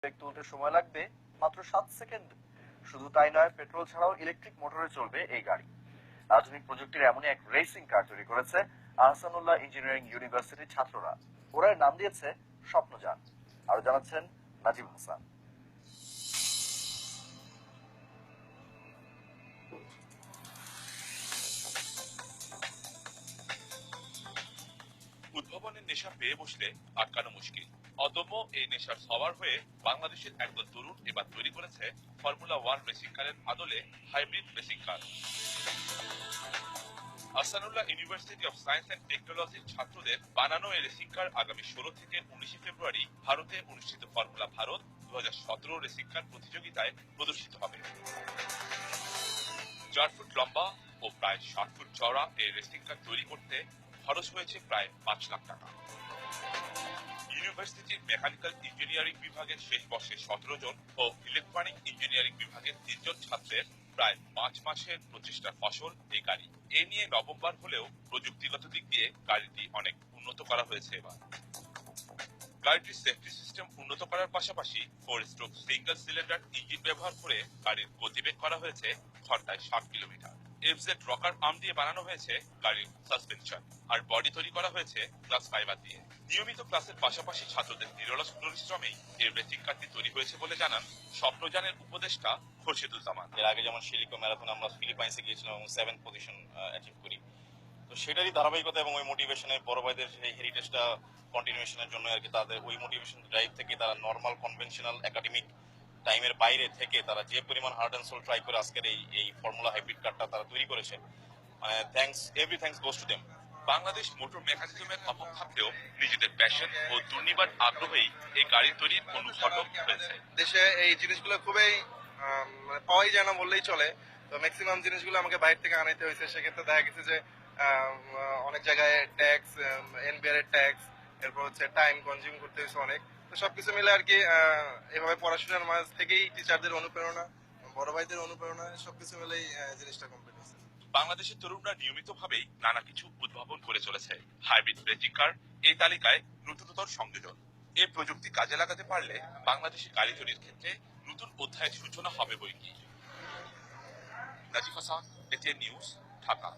Break তুলতে সময় লাগবে মাত্র 7 সেকেন্ড। শুধু তাই নয়, পেট্রোল ছাড়াও ইলেকট্রিক মোটরে চলবে এই গাড়ি। আধুনিক প্রযুক্তির এমনই এক রেসিং কার তৈরি করেছে আহসানুল্লাহ ইঞ্জিনিয়ারিং ইউনিভার্সিটির ছাত্ররা। ওরা এর নাম দিয়েছে স্বপ্নযান। আরো জানাচ্ছেন নাজিম হাসান। উদ্ভাবনের নেশা পেয়ে বসলে আটকানো মুশকিল। অদম্য এই নেশার সওয়ার হয়ে বাংলাদেশের একদল তরুণ এবার তৈরি করেছে ফর্মুলা 1 রেসিং কারের আদলে hybrid racing car. Ahsanullah university of science and টেকনোলজির ছাত্রদের বানানো এই রেসিং কার আগামী 16 থেকে 19 ফেব্রুয়ারি ভারতে অনুষ্ঠিত ফর্মুলা ভারত 2017 রেসিং কার প্রতিযোগিতায় প্রদর্শিত হবে। 4 ফুট লম্বা ও প্রায় 60 ফুট চওড়া এই রেসিং কার তৈরি করতে খরচ হয়েছে প্রায় 5 লাখ টাকা। ইউনিভার্সিটির মেকানিক্যাল ইঞ্জিনিয়ারিং বিভাগের শেষ বর্ষে 17 জন ও ইলেকট্রনিক ইঞ্জিনিয়ারিং বিভাগের 3 জন ছাত্রের প্রায় 5 মাসের প্রচেষ্টার ফসল এই গাড়ি। এ নিয়ে নবমবার হলেও প্রযুক্তিগত দিক দিয়ে গাড়িটি অনেক উন্নত করা হয়েছে এবার। গাড়িটির সেফটি সিস্টেম উন্নত করার পাশাপাশি 4 স্ট্রোক সিঙ্গেল সিলিন্ডার ইঞ্জিন ব্যবহার করে গাড়ির গতিবেগ করা হয়েছে ঘন্টায় 60 কিলোমিটার। এফজেড রকার আর্ম দিয়ে বানানো হয়েছে গাড়ির সাসপেনশন, আর বডি তৈরি করা হয়েছে গ্লাস ফাইবার দিয়ে। নিয়মিত ক্লাসের পাশাপাশি ছাত্রদের নিরলস পরিশ্রমেই এই রেসিং কারটি তৈরি হয়েছে বলে জানান স্বপ্নযানের উপদেষ্টা খোরশেদুল জামান। এর আগে যেমন শিলিকো ম্যারাথন আমরা ফিলিপাইন্সে গিয়েছিলাম এবং 7th পজিশন অ্যাচিভ করি। তো সেটারই ধারাবাহিকতা এবং ওই মোটিভেশনে বড় ভাইদের সেই হেরিটেজটা কন্টিনিউশনের জন্য আর কি, তাদের ওই মোটিভেশন ড্রাইভ থেকে তারা নর্মাল কনভেনশনাল একাডেমিক টাইমের বাইরে থেকে তারা যে পরিমাণ হার্ড অ্যান্ড সোল ট্রাই করে আজকের এই ফর্মুলা হাইব্রিড কারটা তারা তৈরি করেছে, মানে thanks goes to them. Bangladesh motor মেকানিজমের অভাব থাকলেও নিজেদের প্যাশন ও দুর্নিবার আগ্রহেই এই গাড়ি তৈরির অনুঘটক হয়েছে। দেশে এই জিনিসগুলো খুবই পাওয়াই যায় না বললেই চলে। তো ম্যাক্সিমাম জিনিসগুলো আমাকে বাইরে থেকে আনাইতে হয়েছে। সেক্ষেত্রে দেখা গেছে যে অনেক জায়গায় ট্যাক্স, এনবিআর এর ট্যাক্স, এরপর হচ্ছে টাইম কনজিউম করতে হয়েছে অনেক। তো সবকিছু মিলে আর কি এভাবে পড়াশোনার মাঝ থেকেই টিচারদের অনুপ্রেরণা, বড় ভাইদের অনুপ্রেরণা, সবকিছু মিলেই জিনিসটা কমপ্লিট হয়েছে। বাংলাদেশের তরুণরা নিয়মিতভাবেই নানা কিছু উদ্ভাবন করে চলেছে। হাইব্রিড রেসিং কার এই তালিকায় নতুনতর সংযোজন। এই প্রযুক্তি কাজে লাগাতে পারলে বাংলাদেশের গাড়ি তৈরির ক্ষেত্রে নতুন অধ্যায়ের সূচনা হবে বইকি। Nazim Hasan, ATN news, Dhaka.